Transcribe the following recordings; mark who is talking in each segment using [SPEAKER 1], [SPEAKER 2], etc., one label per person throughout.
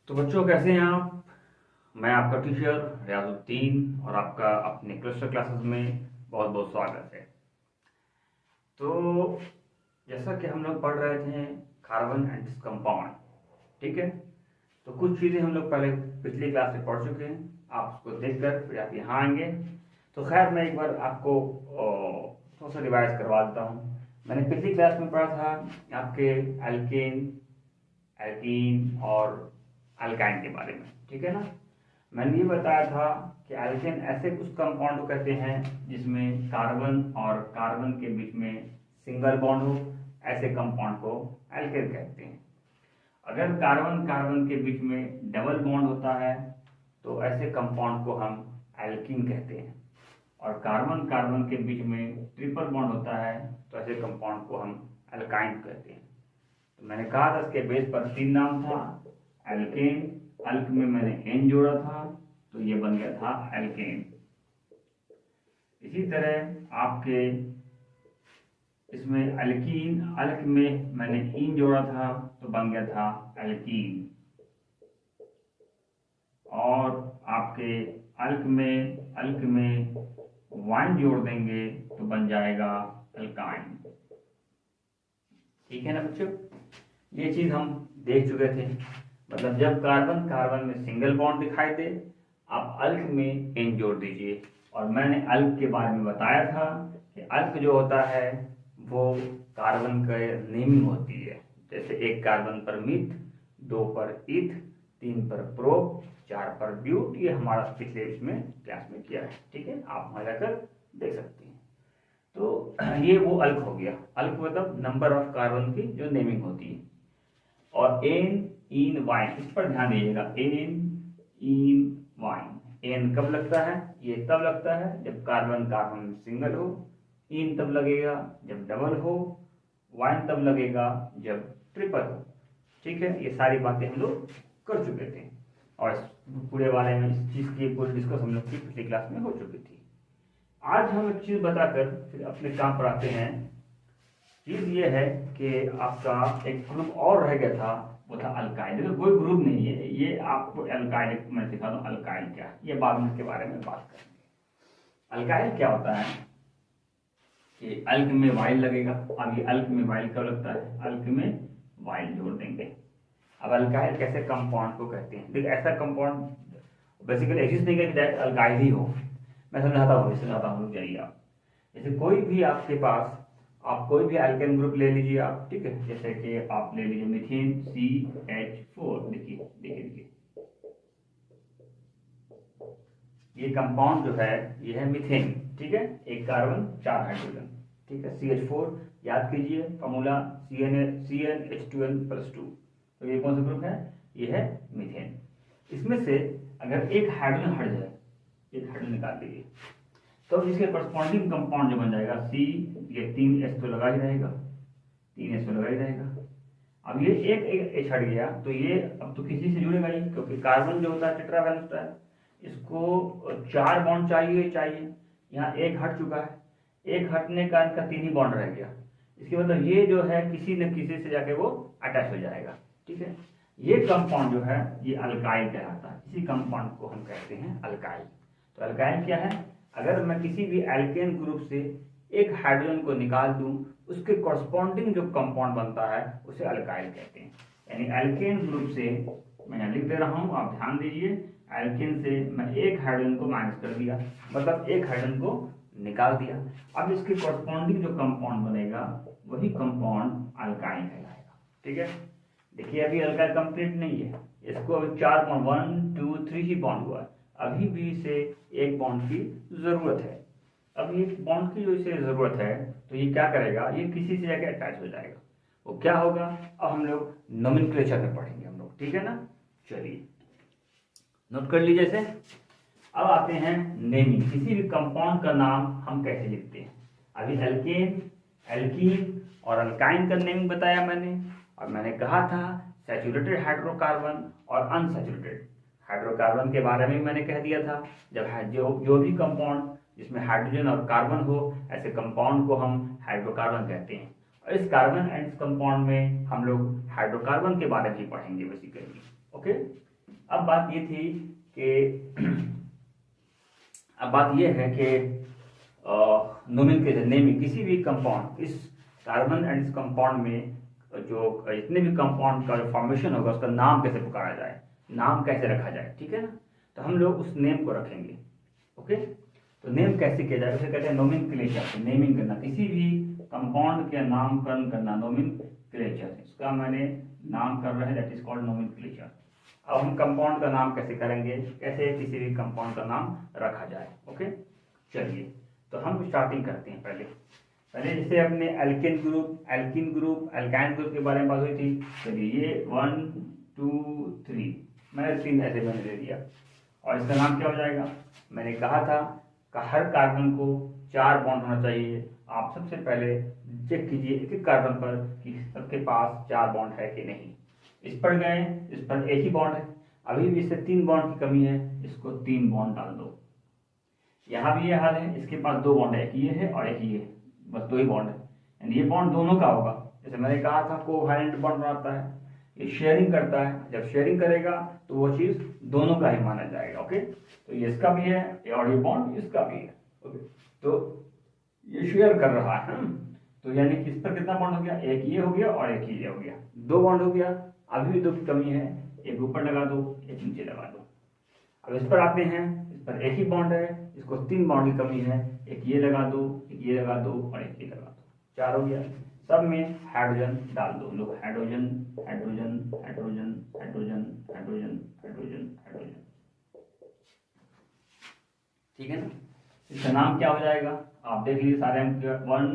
[SPEAKER 1] तो बच्चों कैसे हैं आप। मैं आपका टीचर रियाजुद्दीन और आपका अपने क्लस्टर क्लासेस में बहुत बहुत स्वागत है। तो जैसा कि हम लोग पढ़ रहे थे कार्बन एंड कंपाउंड, ठीक है। तो कुछ चीज़ें हम लोग पहले पिछली क्लास में पढ़ चुके हैं। आप उसको देखकर फिर आप यहाँ आएंगे। तो खैर मैं एक बार आपको थोड़ा सा रिवाइज करवा देता हूँ। मैंने पिछली क्लास में पढ़ा था आपके एल्केन, एल्कीन और अल्काइन के बारे में, ठीक है ना। मैंने ये बताया था कि एल्केन ऐसे कुछ कंपाउंड को कहते हैं जिसमें कार्बन और कार्बन के बीच में सिंगल बॉन्ड हो, ऐसे कंपाउंड को एल्केन कहते हैं। अगर कार्बन कार्बन के बीच में डबल बॉन्ड होता है तो ऐसे कंपाउंड को हम एल्कीन कहते हैं, और कार्बन कार्बन के बीच में ट्रिपल बॉन्ड होता है तो ऐसे कंपाउंड को हम अल्काइन कहते हैं। तो मैंने कहा था इसके बेस पर 3 नाम था एल्केन, अल्क में मैंने एन जोड़ा था तो ये बन गया था एल्केन। इसी तरह आपके इसमें अल्कीन, अल्क में मैंने इन जोड़ा था तो बन गया था एल्कीन, और आपके अल्क में वाइन जोड़ देंगे तो बन जाएगा अल्काइन। ठीक है ना बच्चों, ये चीज हम देख चुके थे। मतलब जब कार्बन कार्बन में सिंगल बॉन्ड दिखाई दे, आप अल्क में एन जोड़ दीजिए। और मैंने अल्क के बारे में बताया था कि अल्क जो होता है वो कार्बन का नेमिंग होती है। जैसे 1 कार्बन पर मिथ, 2 पर इथ, 3 पर प्रोप, 4 पर ब्यूट। ये हमारा पिछले इसमें क्लास में किया है, ठीक है, आप वहां जाकर देख सकते हैं। तो ये वो अल्क हो गया। अल्क मतलब नंबर ऑफ कार्बन की जो नेमिंग होती है। और एन, इन, वाइन, इस पर ध्यान दीजिएगा। एन, इन, वाइन। एन कब लगता है? ये तब लगता है जब कार्बन कार्बन सिंगल हो। इन तब लगेगा जब डबल हो। वाइन तब लगेगा जब ट्रिपल हो। ठीक है, ये सारी बातें हम लोग कर चुके थे, और पूरे वाले में इस चीज की पूरी डिस्कस हम लोग की पिछली क्लास में हो चुकी थी। आज हम एक चीज बताकर फिर अपने काम पर आते हैं। चीज ये है कि आपका एक ग्रुप और रह गया था, वो था अल्काइल। देखो कोई ग्रुप नहीं है, ये आपको अल्काइल मैं सिखा दूं। अल्काइल क्या है ये बाद में इसके बारे में बात करेंगे। अल्काइल क्या होता है कि अल्क में वाइल लगेगा। अब ये अल्क में वाइल कब लगता है? अल्क में वाइल जोड़ देंगे। अब अल्काइल कैसे कंपाउंड को कहते हैं? देखिए ऐसा कंपाउंड बेसिकली एग्जिस्ट नहीं करता कि अल्काइल ही हो। मैं समझाता हूँ जाइए आप। जैसे कोई भी आपके पास, आप कोई भी एल्केन ग्रुप ले लीजिए आप, ठीक है। जैसे कि आप ले लीजिए मीथेन CH4। देखिए देखिए देखिए, ये कंपाउंड जो है ये है मीथेन, ठीक है। 1 कार्बन 4 हाइड्रोजन, ठीक है। CH4 याद कीजिए फॉर्मूला CnH2n+2। तो ये कौन सा ग्रुप है? ये है मीथेन। इसमें से अगर एक हाइड्रोजन हट जाए, एक हाइड्रोजन निकाल दीजिए, तो इसके करस्पॉन्डिंग कंपाउंड जो बन जाएगा C, ये 3H तो लगा ही रहेगा, 3H तो लगा ही रहेगा। अब ये एक H हट गया तो ये अब तो किसी से जुड़ेगा ही, क्योंकि कार्बन जो होता है टेट्रा वैलेंस होता है, इसको 4 बॉन्ड चाहिए चाहिए। यहाँ एक हट चुका है, एक हटने का इनका 3 ही बॉन्ड रह गया। इसके मतलब ये जो है किसी न किसी से जाके वो अटैच हो जाएगा, ठीक है। ये कंपाउंड जो है ये अल्काइल कहलाता है। इसी कंपाउंड को हम कहते हैं अल्काइल। तो अल्काइल क्या है? अगर मैं किसी भी एल्केन ग्रुप से एक हाइड्रोजन को निकाल दूं, उसके कॉरस्पॉन्डिंग जो कंपाउंड बनता है उसे अल्काइल कहते हैं। यानी एल्केन ग्रुप से मैं यहाँ लिख दे रहा हूँ, आप ध्यान दीजिए। एल्केन से मैं एक हाइड्रोजन को माइनस कर दिया, मतलब एक हाइड्रोजन को निकाल दिया। अब इसके कॉरस्पॉन्डिंग जो कंपाउंड बनेगा वही कंपाउंड अल्काइल कहलाएगा, ठीक है। देखिए अभी अल्काइल कंप्लीट नहीं है, इसको अभी 4 बॉन्ड 1 2 3 ही बॉन्ड हुआ है। अभी भी इसे एक बॉन्ड की जरूरत है। अब ये बॉन्ड की जो इसे जरूरत है तो ये क्या करेगा? ये किसी से जाके अटैच हो जाएगा। वो क्या होगा अब हम लोग नोमेनक्लेचर में पढ़ेंगे हम लोग, ठीक है ना। चलिए नोट कर लीजिए इसे। अब आते हैं नेमिंग। किसी भी कंपाउंड का नाम हम कैसे लिखते हैं? अभी एल्केन, एल्कीन और अल्काइन का नेमिंग बताया मैंने, और मैंने कहा था सैचुरेटेड हाइड्रोकार्बन और अनसैचुरेटेड हाइड्रोकार्बन के बारे में मैंने कह दिया था। जब जो भी कंपाउंड जिसमें हाइड्रोजन और कार्बन हो, ऐसे कंपाउंड को हम हाइड्रोकार्बन कहते हैं। और इस कार्बन एंड कंपाउंड में हम लोग हाइड्रोकार्बन के बारे में पढ़ेंगे बेसिकली, ओके। अब बात ये थी कि अब बात ये है कि नोमेनक्लेचर नेमिंग किसी भी कंपाउंड, इस कार्बन एंड इस कंपाउंड में जो जितने भी कंपाउंड का फॉर्मेशन होगा उसका नाम कैसे पुकारा जाए, नाम कैसे रखा जाए, ठीक है ना। तो हम लोग उस नेम को रखेंगे। ओके, तो नेम कैसे किया जाए, उसे कहते हैं नोमेनक्लेचर, नेमिंग करना, किसी भी कंपाउंड के नामकरण करना, नोमेनक्लेचर। इसका मैंने नाम कर रहे हैं, दैट इज कॉल्ड नोमेनक्लेचर। अब हम कंपाउंड का नाम कैसे करेंगे, कैसे किसी भी कंपाउंड का नाम रखा जाए। ओके, चलिए तो हम स्टार्टिंग करते हैं। पहले जैसे अपने alkane group, alkene group, alkyne group के बारे में बात हुई थी। चलिए ये 1 2 3 मैंने 3 ऐसे मैंने दे दिया, और इसका नाम क्या हो जाएगा। मैंने कहा था कि हर कार्बन को 4 बॉन्ड होना चाहिए। आप सबसे पहले चेक कीजिए एक एक कार्बन पर कि सबके पास 4 बॉन्ड है कि नहीं। इस पर गए, इस पर एक ही बॉन्ड है, अभी भी इससे 3 बॉन्ड की कमी है, इसको 3 बॉन्ड डाल दो। यहाँ भी ये हाल है, इसके पास 2 बॉन्ड है, एक ये है और एक ये है, बस 2 ही बॉन्ड है, यानी ये बॉन्ड दोनों का होगा। जैसे मैंने कहा था कोवैलेंट बॉन्ड बनाता है, ये शेयरिंग करता है, जब शेयरिंग करेगा तो वो चीज दोनों का ही माना जाएगा। ओके, तो ये इसका भी है और ये बॉन्ड इसका भी है। ओके, तो ये शेयर कर रहा है, तो यानी कि इस पर कितना बॉन्ड हो गया, एक ये हो गया और एक ये हो गया, 2 बॉन्ड हो गया। अभी भी 2 की कमी है, एक ऊपर लगा दो, एक नीचे लगा दो। अब इस पर आते हैं, इस पर एक ही बॉन्ड है, इसको 3 बॉन्ड की कमी है, एक ये लगा दो, एक ये लगा दो और एक ये लगा दो, 4 हो गया। सब में हाइड्रोजन डाल दो, लोग hydrogen hydrogen hydrogen hydrogen hydrogen hydrogen hydrogen, ठीक है ना। इसका नाम क्या हो जाएगा, आप देख लीजिए सारे हम 1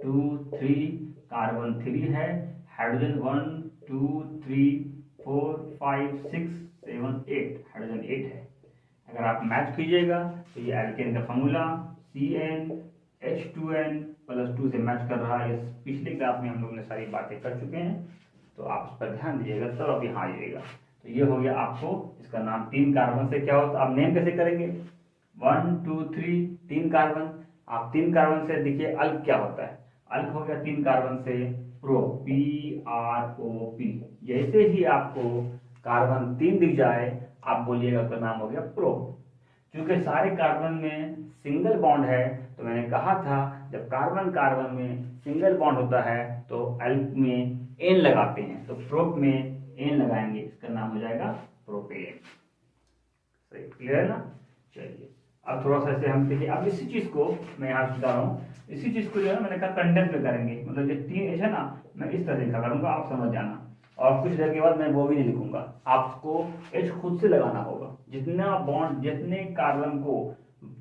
[SPEAKER 1] 2 3 कार्बन 3 है, हाइड्रोजन 1 2 3 4 5 6 7 8, हाइड्रोजन 8 है। अगर आप मैच कीजिएगा तो ये एल्केन का फॉर्मूला CnH2n+2 से मैच कर रहा है। इस पिछले क्लास में हम लोग ने सारी बातें कर चुके हैं, तो आप इस पर ध्यान दीजिएगा, तब अब यहाँ आइएगा। तो ये हो गया आपको इसका नाम। 3 कार्बन से क्या होता है, आप नेम कैसे करेंगे, 1 2 3 3 कार्बन, आप 3 कार्बन से देखिए अल्क क्या होता है, अल्क हो गया 3 कार्बन से प्रो, PROP। जैसे ही आपको कार्बन 3 दिख जाए आप बोलिएगा उसका नाम हो गया प्रो। क्योंकि सारे कार्बन में सिंगल बॉन्ड है, तो मैंने कहा था जब कार्बन कार्बन में सिंगल बॉन्ड होता है तो अल्क में एन लगाते हैं, तो प्रोप में एन लगाएंगे, इसका नाम हो जाएगा प्रोपेन। सही, क्लियर है ना। चलिए अब थोड़ा सा ऐसे हम देखिए, अब इसी चीज को मैं यहाँ बता रहा हूँ, इसी चीज को जो है मैंने कहा कंडेंस में करेंगे, मतलब जो 3 है ना, मैं इस तरह लिखा करूंगा, आप समझ जाना। और कुछ देर के बाद मैं वो भी नहीं लिखूंगा, आपको H खुद से लगाना होगा। जितना बॉन्ड, जितने कार्बन को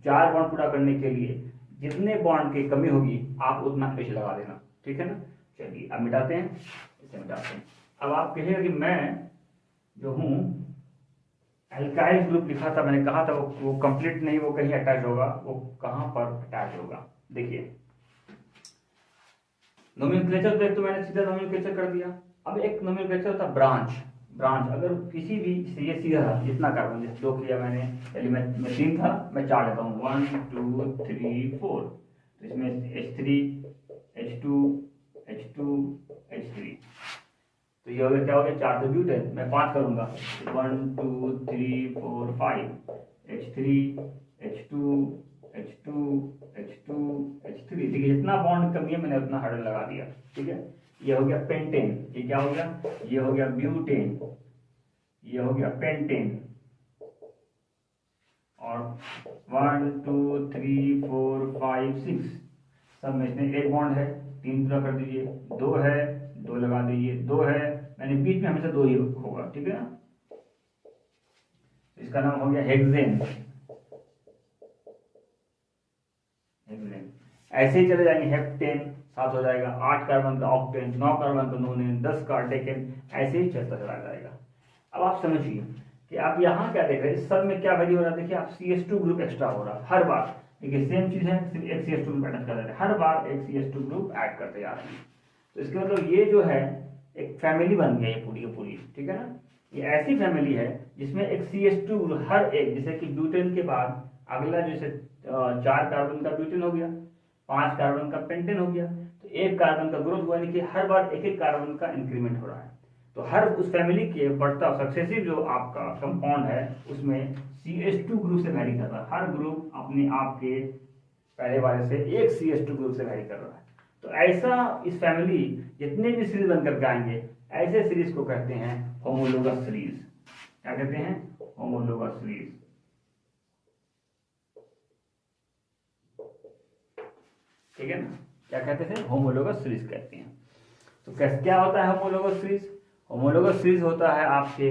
[SPEAKER 1] 4 बॉन्ड पूरा करने के लिए जितने बॉन्ड की कमी होगी आप उतना H लगा देना, ठीक है ना। चलिए अब मिटाते हैं, इसे मिटाते हैं। अब आप कहिएगा कि मैं जो हूँ एल्काइल ग्रुप लिखा था, मैंने कहा था वो कंप्लीट नहीं, वो कहीं अटैच होगा, वो कहाँ पर अटैच होगा। देखिए नोमेनक्लेचर देख, तो मैंने सीधा नोमेनक्लेचर कर दिया। अब एक नोमेनक्लेचर होता है ब्रांच। अगर किसी भी ये सीधा जितना कार्बन, जैसे 2 किया मैंने, एलिमेंट में 3 था, मैं 4 लेता हूँ, 1 2 3 4, तो इसमें H3 H2 H2 H3, तो ये हो गया, क्या हो गया, 4 तो ब्यूटेन। मैं 5 करूंगा, 1 2 3 4 5, H3 H2 H2 H2 H3। देखिए जितना बॉन्ड कमी है मैंने उतना हाइड्रोजन लगा दिया, ठीक है। ये हो गया पेंटेन, ये क्या हो गया, ये हो गया ब्यूटेन, ये हो गया पेंटेन। और 1 2 3 4 5 6 सब में इसमें एक बॉन्ड है, 3 पूरा कर दीजिए, 2 है 2 लगा दीजिए, 2 है, मैंने बीच में हमेशा 2 ही होगा, ठीक है ना। इसका नाम हो गया हेक्सेन। ऐसे ही चले जाएंगे, हेप्टेन 7 हो जाएगा, 8 कार्बन का ऑक्टेन, 9 कार्बन का नोनेन, 10 का डेकेन, ऐसे ही चलता चला जाएगा। अब आप समझिए कि आप यहाँ क्या देख रहे हैं, इस सब में क्या वैल्यू हो रहा है। देखिए आप CH2 ग्रुप एक्स्ट्रा हो रहा है हर बार, देखिए सेम चीज है, सिर्फ एक CH2 ग्रुप ऐड कर रहे हैं, हर बार एक CH2 ग्रुप ऐड करते जा रहे हैं। तो इसका मतलब ये जो है एक फैमिली बन गया ये पूरी की पूरी, ठीक है ना। ये ऐसी फैमिली है जिसमें एक CH2 ग्रुप हर एक, जैसे कि ब्यूटेन के बाद अगला जैसे 4 कार्बन का ब्यूटेन हो गया, 5 कार्बन का पेंटेन हो गया, तो 1 कार्बन का ग्रोथ हुआ, यानी कि हर बार एक कार्बन का इंक्रीमेंट हो रहा है। तो हर उस फैमिली के बढ़ता सक्सेसिव जो आपका कंपाउंड है उसमें CH2 ग्रुप से वैरी कर रहा है। हर ग्रुप अपने आप के पहले वाले से एक CH2 ग्रुप से वैरी कर रहा है। तो ऐसा इस फैमिली जितने भी सीरीज बनकर के आएंगे ऐसे सीरीज को कहते हैं होमोलोगस सीरीज। क्या कहते हैं? Homologous series. ठीक है ना? क्या कहते थे? होमोलोगस सीरीज कहते हैं। तो कैसे क्या होता है होमोलोगस सीरीज? होमोलोगस सीरीज होता है आपके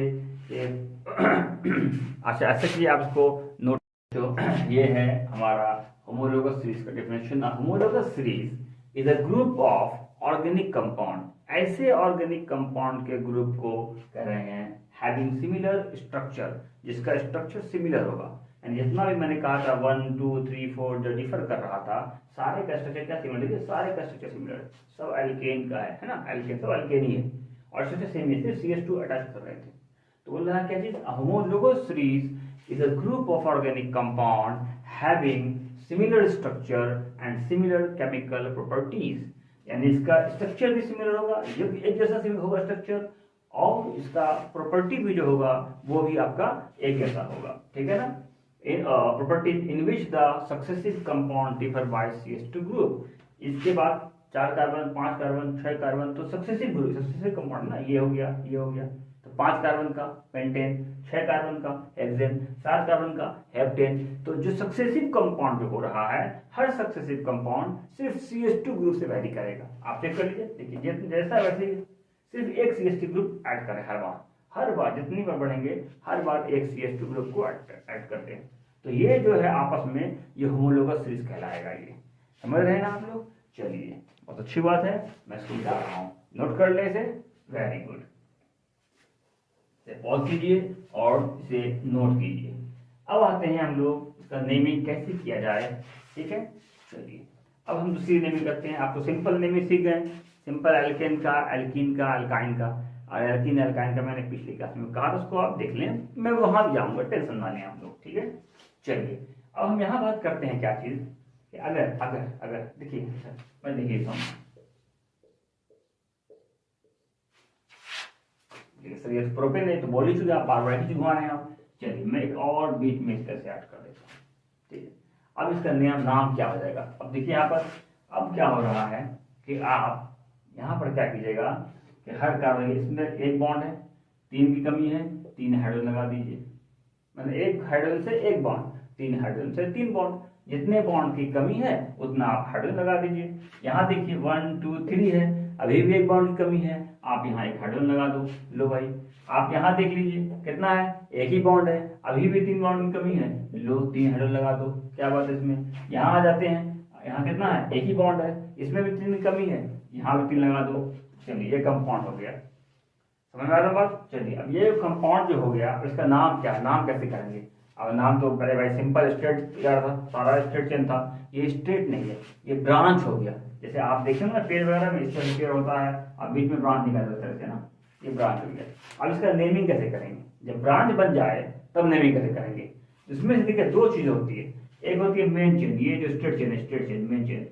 [SPEAKER 1] अच्छा ऐसे कि आप इसको नोट, जो ये है हमारा होमोलोगस सीरीज का definition. Homologous series is a group of organic compound, ऐसे ऑर्गेनिक कंपाउंड के ग्रुप को कह रहे हैं हैविंग सिमिलर स्ट्रक्चर, जिसका स्ट्रक्चर सिमिलर होगा। यानी जितना भी मैंने कहा था 1 2 3 4 जो डिफर कर रहा था, सारे का स्ट्रक्चर क्या सिमिलर है? सारे का स्ट्रक्चर सिमिलर है, सब एल्केन का है ना? एल्केन सब एल्केन ही है और स्ट्रक्चर सेम है, सिर्फ CH2 अटैच कर रहे थे। तो बोल रहा है क्या चीज? Homologous series is a group of organic compound having similar structure and similar chemical properties. यानी इसका स्ट्रक्चर भी सिमिलर होगा, एक जैसा सिमिलर होगा स्ट्रक्चर, और इसका प्रॉपर्टी भी जो होगा वो भी आपका एक जैसा होगा। ठीक है ना? properties in which the successive compound differ by CH2 group। इसके बाद 4 कार्बन 5 कार्बन 6 कार्बन, तो सक्सेसिव ग्रुप, सक्सेसिव कंपाउंड ना, ये हो गया ये हो गया। तो 5 कार्बन का पेंटेन, 6 कार्बन का हेक्सेन, 7 कार्बन का हेप्टेन। तो जो सक्सेसिव कंपाउंड जो हो रहा है, हर सक्सेसिव कंपाउंड सिर्फ CH2 ग्रुप से वैरी करेगा। आप चेक कर लीजिए, देखिए जैसा वैसे सिर्फ एक CH2 ग्रुप ऐड करें हर बार जितनी बार बढ़ेंगे हर बार एक CH2 ग्रुप को ऐड करते हैं। तो ये जो है आपस में ये होमोलोगस सीरीज कहलाएगा। ये समझ रहे हैं ना आप लोग? चलिए, बहुत अच्छी बात है, मैं इसको बता रहा हूँ, नोट कर ले इसे। वेरी गुड, पॉज कीजिए और इसे नोट कीजिए। अब आते हैं हम लोग इसका नेमिंग कैसे किया जाए। ठीक है, चलिए अब हम दूसरी नेमिंग करते हैं। आप तो सिंपल नेमिंग सीख गए, सिंपल एल्केन का, एल्कीन का, अल्काइन का, और एल्कीन एल्काइन का मैंने पिछली क्लास में कहा था, उसको आप देख लें, मैं वहां भी जाऊंगा, टेंशन ना लें आप लोग। ठीक है, चलिए अब हम यहाँ बात करते हैं क्या चीज कि अगर अगर अगर देखिए, मैं देखिए सर ये प्रोपेन है तो बोली चुके आप बार बार घुमा रहे हैं आप। चलिए मैं एक और बीच में इस तरह से ऐड कर देता हूँ। ठीक है, अब इसका नाम क्या हो जाएगा? अब देखिए यहाँ पर अब क्या हो रहा है कि आप यहाँ पर क्या कीजिएगा कि हर कार्बन, इसमें एक बॉन्ड है, 3 की कमी है, 3 हाइड्रोजन लगा दीजिए। मतलब एक हाइड्रोजन से एक बॉन्ड, 3 हाइड्रोजन से 3 बॉन्ड, जितने बॉन्ड की कमी है उतना आप हाइड्रोजन लगा दीजिए। यहाँ देखिए 1 2 3 है, अभी भी एक बॉन्ड की कमी है, आप यहाँ एक हाइड्रोजन लगा दो। लो भाई, आप यहाँ देख लीजिए कितना है, एक ही बॉन्ड है, अभी भी 3 बॉन्ड की कमी है, लो 3 हाइड्रोजन लगा दो। क्या बात है इसमें? यहाँ आ जाते हैं, यहाँ कितना है, एक ही बॉन्ड है, इसमें भी 3 की कमी है, यहाँ भी 3 लगा दो। चलिए ये कंपाउंड हो गया, समझ में आ रहा बात? चलिए अब ये कंपाउंड जो हो गया, इसका नाम क्या, नाम कैसे करेंगे? अब नाम तो पहले भाई सिंपल स्ट्रेट यार था, सारा स्ट्रेट चेन था, ये स्ट्रेट नहीं है, ये ब्रांच हो गया। जैसे आप देखेंगे ना पेड़ वगैरह में इस तरह पेड़ होता है और बीच में ब्रांच निकल जाता है ना, ये ब्रांच हो गया। अब इसका नेमिंग कैसे करेंगे? जब ब्रांच बन जाए तब नेमिंग कैसे करेंगे? इसमें से देखिए 2 चीज होती है, एक होती है मेन चेन, ये जो स्ट्रेट चेन है, स्ट्रेट चेन मेन चेन,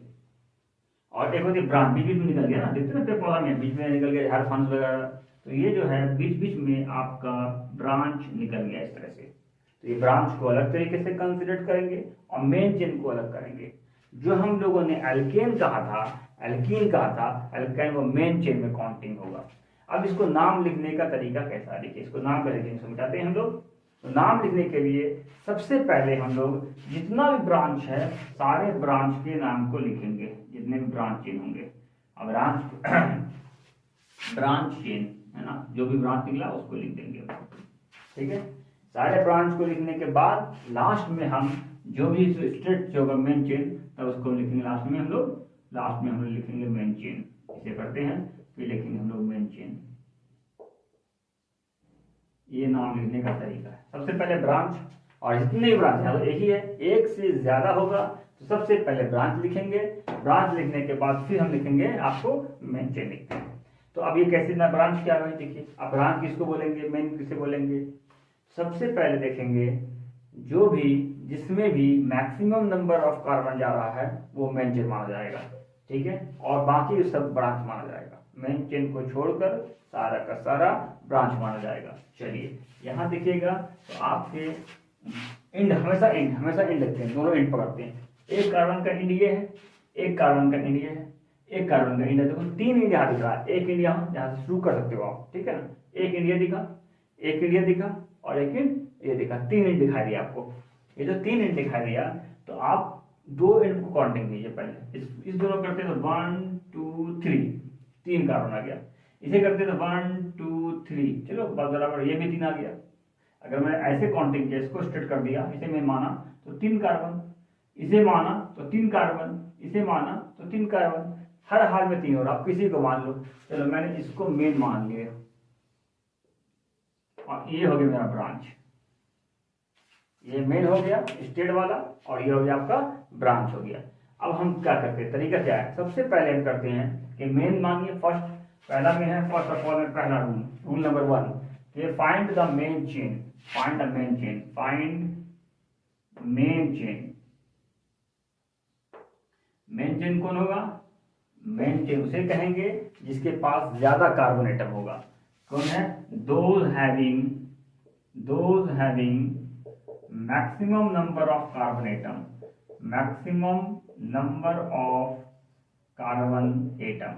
[SPEAKER 1] और एक होती है ब्रांच, बीच में निकल गया ना, देखते ना पेड़ पौधा में बीच में निकल गया, हर फंस वगैरह, तो ये जो है बीच बीच में आपका ब्रांच निकल गया इस तरह से। तो ये ब्रांच को अलग तरीके से कंसिडर करेंगे और मेन चेन को अलग करेंगे। जो हम लोगों ने एल्केन कहा था, एल्कीन कहा था, एल्काइन वो मेन चेन में काउंटिंग होगा। अब इसको नाम लिखने का तरीका कैसा है? देखिए इसको नाम कैसे समझाते हैं हम लोग। तो नाम लिखने के लिए सबसे पहले हम लोग जितना भी ब्रांच है सारे ब्रांच के नाम को लिखेंगे, जितने भी ब्रांच चेन होंगे। अब ब्रांच चेन है ना, जो भी ब्रांच निकला उसको लिख देंगे। ठीक है, सारे ब्रांच को लिखने के बाद लास्ट में हम जो भी स्ट्रेट जो होगा मेन चेन, तब उसको लिखेंगे लास्ट में हम लोग लिखेंगे मेन चेन। इसे करते हैं, फिर लिखेंगे हम लोग मेन चेन। ये नाम लिखने का तरीका है। सबसे पहले ब्रांच, और जितने भी ब्रांच है तो एक ही है, एक से ज्यादा होगा तो सबसे पहले ब्रांच लिखेंगे, ब्रांच लिखने के बाद फिर हम लिखेंगे आपको मेन चेन लिखते हैं। तो अब ये कैसे ना ब्रांच क्या है? देखिए अब ब्रांच किसको बोलेंगे, मेन किसे बोलेंगे? सबसे पहले देखेंगे जो भी जिसमें भी मैक्सिमम नंबर ऑफ कार्बन जा रहा है वो मेन चेन माना जाएगा। ठीक है, और बाकी सब ब्रांच माना जाएगा। मेन चेन को छोड़कर सारा का सारा ब्रांच माना जाएगा। चलिए यहाँ देखिएगा तो आपके एंड हमेशा एंड लगते हैं, दोनों एंड पकड़ते हैं। एक कार्बन का एंड ये है, एक कार्बन का एंड ये है, एक कार्बन का एंड है। देखो 3 एंड यहाँ दिख रहा है, एक एंड यहाँ से शुरू कर सकते हो आप, ठीक है ना। एक एंड ये दिखा, एक एंड ये दिखा और एक एंड ये दिखा, 3 एंड दिखाई दिया आपको। ये जो 3 एंड दिखाई दिया तो आप 2 एंड को काउंटिंग कीजिए पहले। इस दोनों करते हैं तो 1 2 3, 3 कार्बन आ गया। इसे करते हैं तो 1 2 3, चलो बराबर, ये भी 3 आ गया। अगर मैं ऐसे काउंटिंग किया, इसको स्ट्रेट कर दिया, इसे मैं माना तो 3 कार्बन, इसे माना तो 3 कार्बन, इसे माना तो 3 कार्बन, हर हाल में 3। और आप किसी को मान लो, चलो मैंने इसको मेन मान लिया और ये हो गया मेरा ब्रांच, ये मेन हो गया स्टेट वाला और ये हो गया आपका ब्रांच हो गया। अब हम क्या करते हैं, तरीका क्या है, सबसे पहले हम करते हैं कि मेन मानिए फर्स्ट, पहला में है फर्स्ट ऑफ ऑल, पहला रूल नंबर 1, ये find the main chain, find the main chain, find main chain. Main chain कौन होगा, मेन चेन उसे कहेंगे जिसके पास ज्यादा कार्बन एटम होगा। कौन है, those having maximum number of carbon atom, maximum number of carbon atom.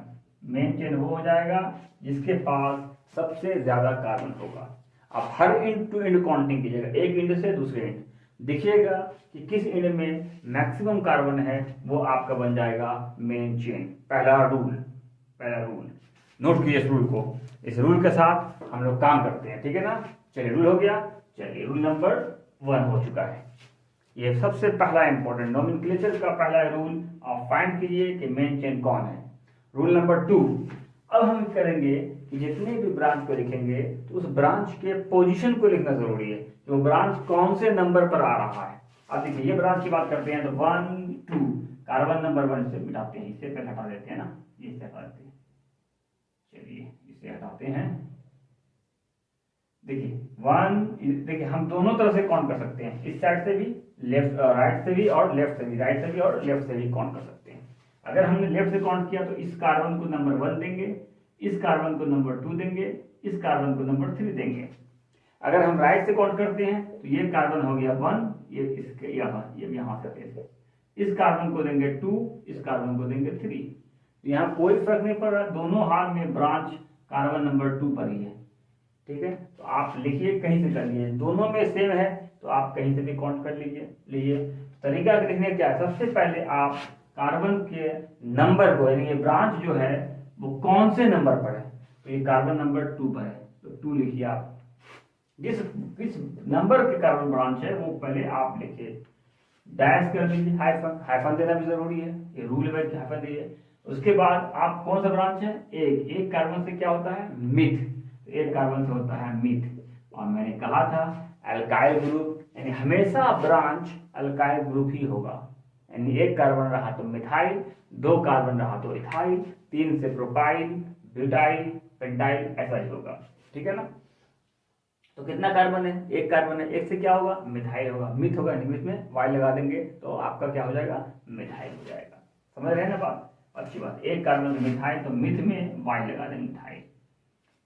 [SPEAKER 1] Main chain वो हो जाएगा जिसके पास सबसे ज्यादा कार्बन होगा। आप हर एंड टू एंड काउंटिंग कीजिएगा, एक एंड से दूसरे एंड, देखिएगा कि किस एंड में मैक्सिमम कार्बन है, वो आपका बन जाएगा मेन चेन। पहला रूल नोट कीजिए इस रूल को, इस रूल के साथ हम लोग काम करते हैं, ठीक है ना। चलिए रूल हो गया, चलिए रूल नंबर 1 हो चुका है। ये सबसे पहला इंपॉर्टेंट नोमेनक्लेचर का पहला रूल, आप फाइंड कीजिए कि मेन चेन कौन है। रूल नंबर 2, अब हम करेंगे कि जितने भी ब्रांच को लिखेंगे तो उस ब्रांच के पोजीशन को लिखना जरूरी है, तो ब्रांच कौन से नंबर पर आ रहा है। अब देखिए ये ब्रांच की बात करते हैं तो 1 2, कार्बन नंबर 1 से मिटाते हैं, इसे पहले हटा देते हैं ना, ये से हटा देते हैं। चलिए इसे हटाते हैं। देखिए 1, देखिए हम दोनों तरह से काउंट कर सकते हैं, इस साइड से भी, लेफ्ट राइट से भी और लेफ्ट से भी, राइट से भी और लेफ्ट से भी काउंट कर सकते हैं। अगर हमने लेफ्ट से काउंट किया तो इस कार्बन को नंबर 1 देंगे, इस कार्बन को नंबर 2 देंगे, इस कार्बन को नंबर 3 देंगे। अगर हम राइट से काउंट करते हैं तो ये कार्बन हो गया 1, ये इसके यहाँ से इस कार्बन को देंगे 2, इस कार्बन को देंगे 3। तो यहाँ कोई फर्क नहीं पड़ रहा, दोनों हाल में ब्रांच कार्बन नंबर 2 पर ही है, ठीक है। तो आप लिखिए, कहीं से कर लीजिए, दोनों में सेम है तो आप कहीं से भी काउंट कर लीजिए। तरीका लिखने क्या है, सबसे पहले आप कार्बन के नंबर को, यानी ये ब्रांच जो है वो कौन से नंबर पर है, तो ये कार्बन नंबर 2 पर है तो 2 लिखिए आप। जिस नंबर के कार्बन ब्रांच है वो पहले आप लिखिए, डैश कर लीजिए, हाइफन देना भी जरूरी है, ये रूल है कि हाइफन दीजिए। उसके बाद आप कौन सा ब्रांच है, एक कार्बन से क्या होता है, मिथ, एक कार्बन से होता है मिथ। और मैंने कहा था अल्काइल ग्रुप, यानी हमेशा ब्रांच अल्काइल ग्रुप ही होगा, यानी एक कार्बन रहा तो मिथाइल, 2 कार्बन रहा तो इथाइल, 3 से प्रोपाइल, ब्यूटाइल, पेंटाइल, ऐसा ही होगा, ठीक है ना। तो कितना कार्बन है, एक कार्बन है, एक से क्या होगा, मिथाइल होगा, मिथ होगा, इंग्लिश में वाई लगा देंगे तो आपका क्या हो जाएगा, मिथाइल हो जाएगा। समझ रहे हैं ना बात, अच्छी बात। एक कार्बन से मिथाइल तो मिथ में वाई लगा देंगे, मिथाइल।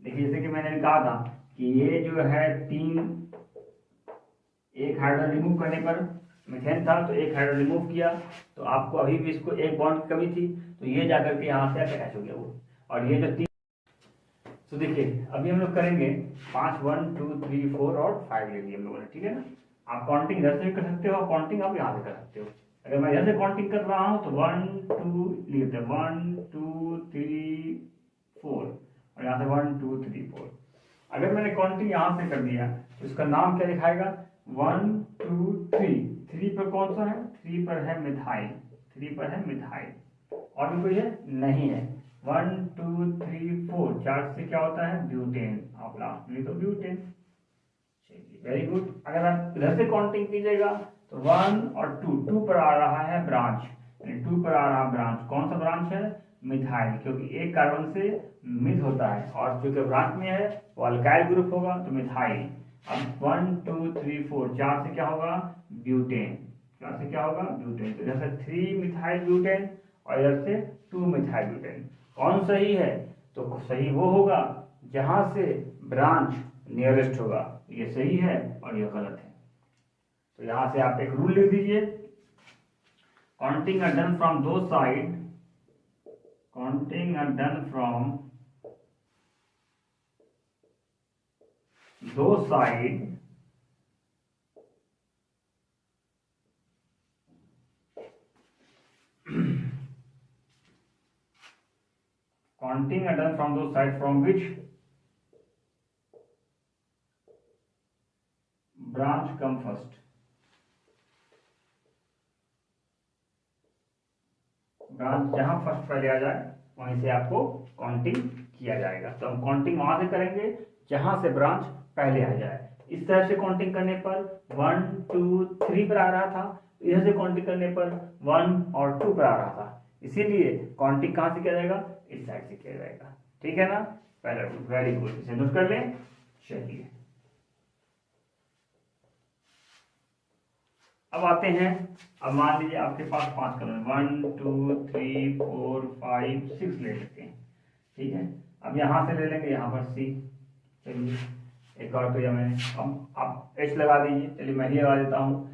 [SPEAKER 1] देखिए जैसे कि मैंने कहा था कि ये जो है 3, एक हाइड्रोजन रिमूव करने पर मीथेन था, तो एक हाइड्रोजन रिमूव किया तो आपको अभी भी इसको एक बॉन्ड की कमी थी, तो ये जाकर के यहाँ से अटैच हो गया वो। और ये जो 3, तो देखिए अभी हम लोग करेंगे 5, 1 2 3 4 और 5 ले लिए हम लोगों ने, ठीक है ना। आप काउंटिंग इधर से भी कर सकते हो, काउंटिंग आप यहाँ से कर सकते हो। अगर मैं इधर से काउंटिंग कर रहा हूँ तो 1 2 लेते हैं, 1 2 3 4 और यहाँ से 1 2 3 4। अगर मैंने काउंटिंग यहाँ से कर दिया तो इसका नाम क्या दिखाएगा, 1 2 3, 3 पर कौन सा है, 3 पर है मिथाइल, 3 पर है मिथाइल। और भी कोई है, नहीं है। 1 2 3 4, 4 से क्या होता है, ब्यूटेन, आप लास्ट में तो ब्यूटेन। चलिए वेरी गुड। अगर आप इधर से काउंटिंग कीजिएगा तो 1 और 2 पर आ रहा है ब्रांच, यानी 2 पर आ रहा ब्रांच, कौन सा ब्रांच है, मिथाइल, क्योंकि एक कार्बन से मिथ होता है और जो कि ब्रांच में है वो अल्काइल ग्रुप होगा तो मिथाइल। अब 1 2 3 4, 4 से क्या होगा, ब्यूटेन, 4 से क्या होगा, ब्यूटेन। तो इधर से 3 मिथाइल ब्यूटेन और इधर से 2 मिथाइल ब्यूटेन। कौन सही है, तो सही वो होगा जहां से ब्रांच नियरेस्ट होगा। ये सही है और ये गलत है। तो यहां से आप एक रूल लिख दीजिए, काउंटिंग आर डन फ्रॉम दो side, counting are done from दो side counting are done from those sides from which branch come first। Branch जहां फर्स्ट पहले आ जाए वहीं से आपको काउंटिंग किया जाएगा। तो हम काउंटिंग वहां से करेंगे जहां से ब्रांच पहले आ जाए। इस तरह से काउंटिंग करने पर 1 2 3 पर आ रहा था, इधर से काउंटिंग करने पर 1 और 2 पर आ रहा था। इसीलिए काउंटिंग कहां से किया जाएगा, इस साइड से किया जाएगा। ठीक है ना, पहला रूल, वेरी गुड, इसे नोट कर लें। चलिए अब आते हैं, अब मान लीजिए आपके पास 5 कलम, 1 2 3 4 5 6 ले लेते हैं। ठीक है, अब यहां से ले लेंगे यहाँ पर सी। चलिए एक और किया मैंने, अब आप एच लगा दीजिए। चलिए मैं ही लगा देता हूँ।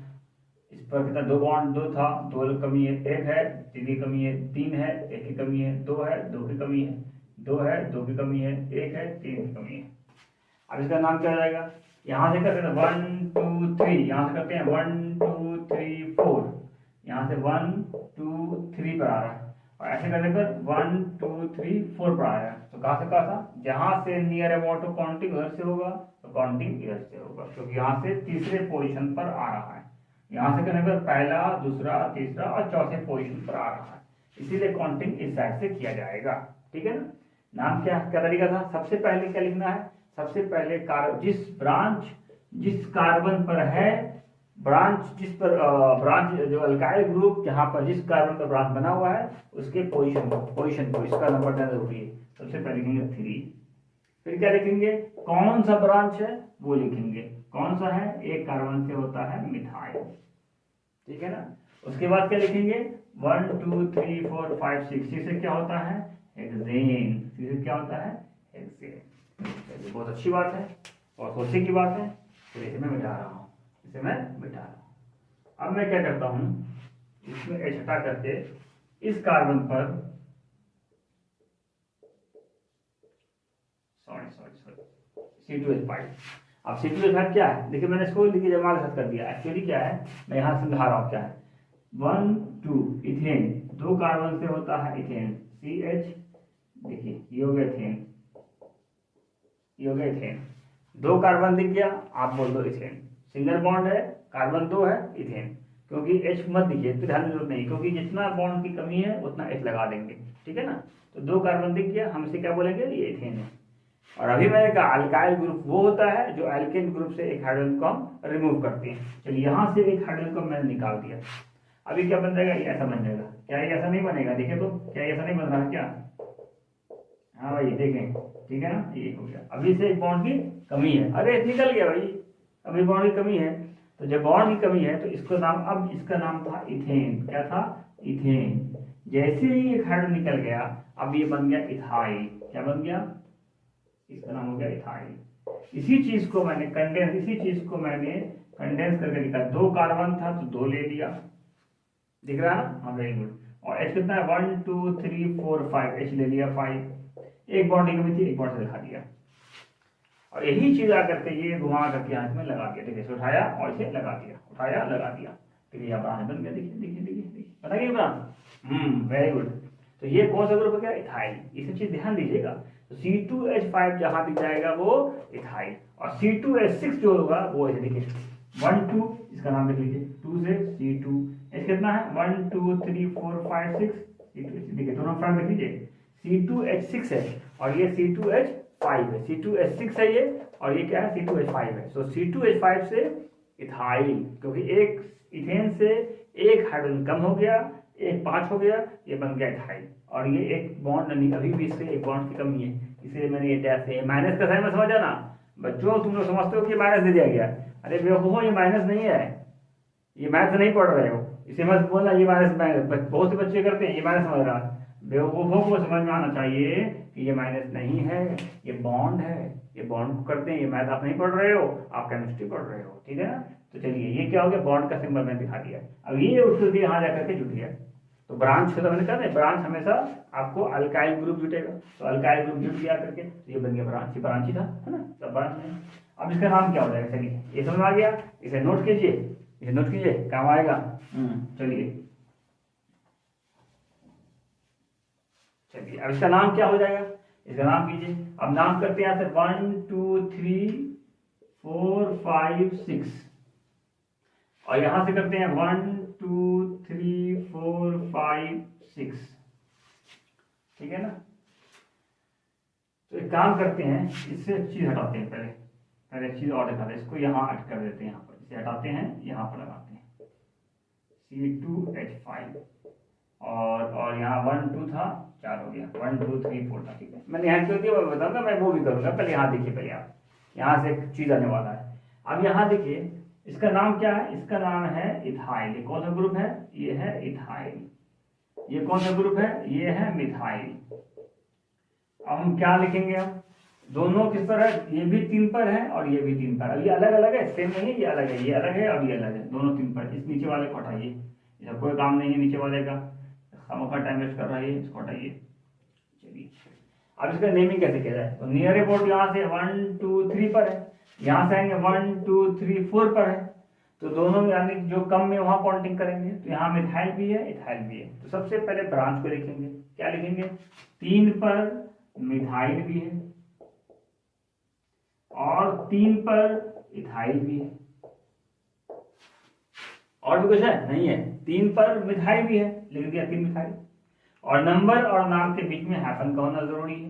[SPEAKER 1] इस पर कितना, 2 बॉन्ड 2 था, 2 कमी है, 1 है, 3 की कमी है, 3 है, 1 की कमी है, 2 है, 2 की कमी है, 2 है, 2 की कमी है, 1 है, 3 की कमी है। अब इसका नाम क्या हो जाएगा, यहाँ से करते हैं 1 2 3, यहाँ से करते हैं 1 2 3 4, यहाँ से 1 2 3 पर आ रहा है, और ऐसे करने पर 1 2 3 4 पर आ रहा है। तो कहाँ से कहा था, जहाँ से नियर अबाउट टू काउंटिंग उधर से होगा, तो काउंटिंग इधर से होगा, क्योंकि यहाँ से तीसरे पोजीशन पर आ रहा है। यहाँ से करने पर पहला, दूसरा, तीसरा और चौथे पोजीशन पर आ रहा है, इसीलिए काउंटिंग इस साइड से किया जाएगा। ठीक है ना। नाम क्या क्या तरीका था, सबसे पहले क्या लिखना है, सबसे पहले जिस कार्बन पर है ब्रांच, जिस पर ब्रांच जो अल्काइल ग्रुप जहां पर जिस कार्बन पर ब्रांच बना हुआ है उसके पोजीशन को इसका नंबर देना जरूरी है। सबसे पहले लिखेंगे 3, फिर क्या लिखेंगे, कौन सा ब्रांच है वो लिखेंगे, कौन सा है, एक कार्बन से होता है मिथाइल। ठीक है ना। उसके बाद क्या लिखेंगे, 1 2 3 4 5 6 से क्या होता है, हेक्सेन। से क्या होता है, हेक्सेन। बहुत अच्छी बात है और सोचने की बात है। तो इसे मैं मिटा रहा हूँ, इसे मैं मिटा रहा हूँ। अब मैं क्या करता हूँ, इसमें H हटा करके इस कार्बन पर C2H5। अब C2H5 क्या है, देखिए मैंने इसको लिखिए जमा के साथ कर दिया। एक्चुअली क्या है, मैं यहाँ समझा रहा हूँ क्या है। 1 2 इथेन, 2 कार्बन से होता है इथेन, CH, देखिए ये हो गया इथेन, ये हो गया इथेन। 2 कार्बन दिख गया, आप बोल दो इथेन। सिंगल बॉन्ड है, कार्बन 2 है, इथेन। क्योंकि H मत दीजिए, तो ध्यान जरूरत नहीं, क्योंकि जितना बॉन्ड की कमी है उतना H लगा देंगे। ठीक है ना। तो 2 कार्बन दिख गया, हम इसे क्या बोलेंगे, ये इथेन है। और अभी मैंने कहा अल्काइल ग्रुप वो होता है जो एल्केन ग्रुप से एक हाइड्रोजन को हम रिमूव करते हैं। चलिए यहाँ से एक हाइड्रोजन को मैंने निकाल दिया। अभी क्या बन जाएगा, ये ऐसा बन जाएगा। क्या ये ऐसा नहीं बनेगा, देखिए तो क्या ऐसा नहीं बन रहा है क्या, हाँ भाई देखें। ठीक है ना, ये हो गया। अभी से एक बॉन्ड की कमी है, अरे निकल गया भाई, अभी बॉन्ड की कमी है। तो जब बॉन्ड की कमी है तो इसको नाम, अब इसका नाम था इथेन। क्या था, इथेन। जैसे ही एक हाइड्रोजन निकल गया, अब ये बन गया इथाइल। क्या बन गया, इसका नाम हो गया इथाइल। इसी चीज को मैंने कंडेंस करके लिखा। 2 कार्बन था तो 2 ले लिया, दिख रहा है ना, हाँ वेरी गुड। और H कितना है, 1 2 3 4 5, H ले लिया 5। एक बॉन्ड की कमी थी, एक बॉन्ड से दिखा दिया। और यही चीज आकर के ये घुमा करके हाथ में लगा दिया। देखिए उठाया और इसे लगा दिया, उठाया लगा दिया, फिर ये ब्रांच बन गया। देखिए देखिए देखिए देखिए, बताइए ब्रांच। Very good. तो ये कौन सा ग्रुप है, क्या, इथाइल। इसे चीज ध्यान दीजिएगा। तो C2H5 जहां दिख जाएगा वो इथाइल, और C2H6 जो होगा वो ऐसे देखिए 1 2, इसका नाम लिख लीजिए 2 से C2। H कितना है, 1 2 3 4 5 6, C2H देखिए दोनों फ्रेंड लिख लीजिए। C2H6 है और ये C2H5 है, C2H6 है ये, और ये क्या है, C2H5 है। तो C2H5 से इथाइल, क्योंकि एक इथेन से एक हाइड्रोजन कम हो गया, एक 5 हो गया, ये बन गया इथाइल। और ये एक बॉन्ड नहीं, अभी भी इससे एक बॉन्ड की कमी है, इसलिए मैंने ये डैश है। माइनस का साइन में समझ जाना बच्चों, तुम लोग समझते हो कि माइनस दे दिया गया। अरे बेवकूफो, ये माइनस नहीं है, ये मैथ नहीं पढ़ रहे हो, इसे मत बोलना ये माइनस। बहुत से बच्चे करते हैं ये माइनस समझ रहा। बेवकूफों को समझ में आना चाहिए कि ये माइनस नहीं है, ये बॉन्ड है, ये बॉन्ड को करते हैं। ये मैथ आप नहीं पढ़ रहे हो, आप केमिस्ट्री पढ़ रहे हो, ठीक है ना। तो चलिए ये क्या हो गया, बॉन्ड का सिंबल मैंने दिखा दिया। अब ये उठ के यहाँ जाकर के जुट गया, तो ब्रांच तो मैंने कहा था ब्रांच हमेशा आपको अल्काइल ग्रुप जुटेगा, तो अल्काइल ग्रुप जुट गया करके तो ये बन गया ब्रांच, ये ब्रांच ही था, है ना, सब ब्रांच है। अब इसका नाम क्या हो जाएगा, चलिए ये समझ आ गया, इसे नोट कीजिए, इसे नोट कीजिए, काम आएगा। चलिए अब इसका नाम क्या हो जाएगा, इसका नाम कीजिए। अब नाम करते हैं यहाँ से 1 2 3 4 5 6, और यहां से करते हैं 1 2 3 4 5 6, ठीक है ना। तो एक काम करते हैं, इससे चीज हटाते हैं, पहले एक चीज और दिखाते हैं, इसको यहाँ हट कर देते हैं, यहाँ पर इसे हटाते हैं, यहाँ पर लगाते हैं C2H5, और यहाँ 1 2 था, 4 हो गया, 1 2 3 4 था, ठीक है। मैंने यहाँ क्यों दिया मैं बताऊंगा, मैं वो भी करूंगा, पहले यहाँ देखिए, पहले आप यहाँ से एक चीज आने वाला है। अब यहाँ देखिए इसका नाम क्या है, इसका नाम है इथाइल। ये कौन सा ग्रुप है, ये है इथाइल। ये कौन सा ग्रुप है, ये है मिथाइल। अब हम क्या लिखेंगे, हम दोनों किस पर है, ये भी 3 पर है और ये भी 3 पर। अब ये अलग अलग है, सेम नहीं है, ये अलग है, ये अलग है और ये अलग है, दोनों 3 पर। इस नीचे वाले को हटाइए, इसका कोई काम नहीं है नीचे वाले का, खामखा टाइम वेस्ट कर रहा है, इसको हटाइए। चलिए अब इसका नेमिंग कैसे किया जाए, तो नियर अबाउट यहाँ से 1 2 3 पर है, यहाँ से आएंगे 1 2 3 4 पर है, तो दोनों में यानी जो कम में वहां काउंटिंग करेंगे। तो यहाँ मिथाइल भी है, इथाइल भी है। तो सबसे पहले ब्रांच को लिखेंगे, क्या लिखेंगे, 3 पर मिथाइल भी है और 3 पर इथाइल भी है। और भी कुछ है नहीं है, 3 पर मिथाइल भी है, लिख दिया 3 मिथाइल। और नंबर और नाम के बीच में हैफन का होना जरूरी है।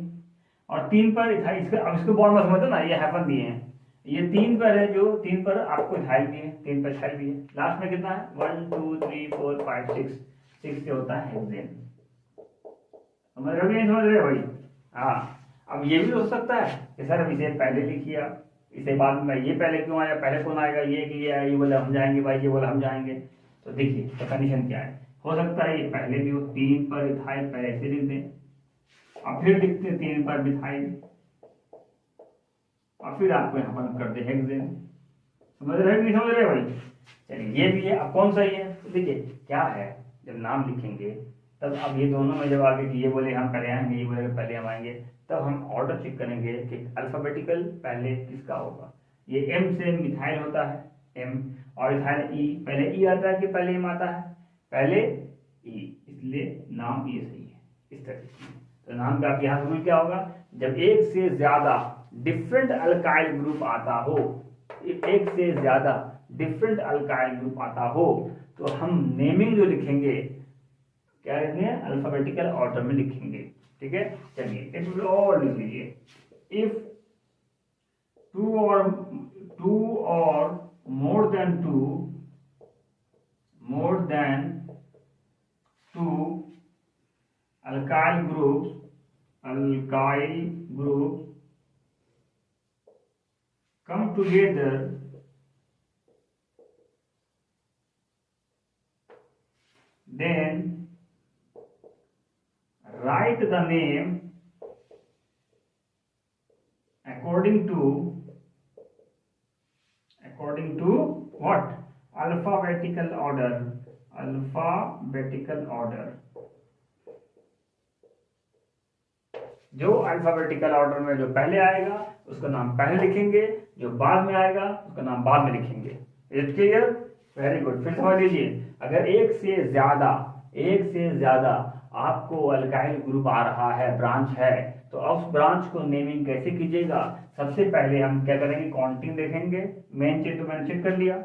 [SPEAKER 1] और 3 पर इथाइल, अब इसको बॉन्ड में समझो ना, ये हैफन दिए हैं, ये 3 पर है, जो 3 पर आपको इथाइल भी है, 3 पर इथाइल भी है। लास्ट में कितना है, 1 2 3 4 5 6, 6 से होता है हेक्सेन। समझ रहे हो नहीं समझ रहे भाई, हाँ। अब ये भी हो सकता है कि सर अब इसे पहले लिखिए, इसे बाद में, ये पहले क्यों आया, पहले कौन आएगा, ये कि ये बोले हम जाएंगे भाई, ये बोले हम जाएंगे। तो देखिए तो कंडीशन क्या है, हो सकता है ये पहले भी हो, 3 पर इथाइल पहले ऐसे लिख दें, और फिर लिखते हैं 3 पर मिथाइल, और फिर आपको यहाँ पर कर दे हेक्सेन। समझ रहे नहीं समझ रहे भाई, चलिए ये भी है। अब कौन सा ही है, तो देखिए क्या है, जब नाम लिखेंगे तब अब ये दोनों में जब आगे ये बोले हम पहले आएंगे, ये बोले पहले हम आएंगे, तब हम ऑर्डर चेक करेंगे कि अल्फाबेटिकल पहले किसका होगा। ये M से मिथाइल होता है M, और इथाइल E, पहले E आता है कि पहले M आता है, पहले E, इसलिए नाम ये सही है इस तरह से। तो नाम का आप यहाँ रूल क्या होगा, जब एक से ज्यादा डिफरेंट अल्काइल ग्रुप आता हो, एक से ज्यादा डिफरेंट अल्काइल ग्रुप आता हो, तो हम नेमिंग जो लिखेंगे क्या लिखेंगे, अल्फाबेटिकल ऑर्डर में लिखेंगे, ठीक है। चलिए एक और लिख लीजिए, if two or more than two alkyl groups come together, then write the name according to what, alphabetical order। जो अल्फाबेटिकल ऑर्डर में जो पहले आएगा उसका नाम पहले लिखेंगे, जो बाद में आएगा उसका नाम बाद में लिखेंगे। Is clear, very good. फिर समझ लीजिए, अगर एक से ज्यादा आपको अल्काइल ग्रुप आ रहा है, ब्रांच है, तो उस ब्रांच को नेमिंग कैसे कीजिएगा। सबसे पहले हम क्या करेंगे, काउंटिंग देखेंगे, मेन चेक तो मैंने चेक कर लिया,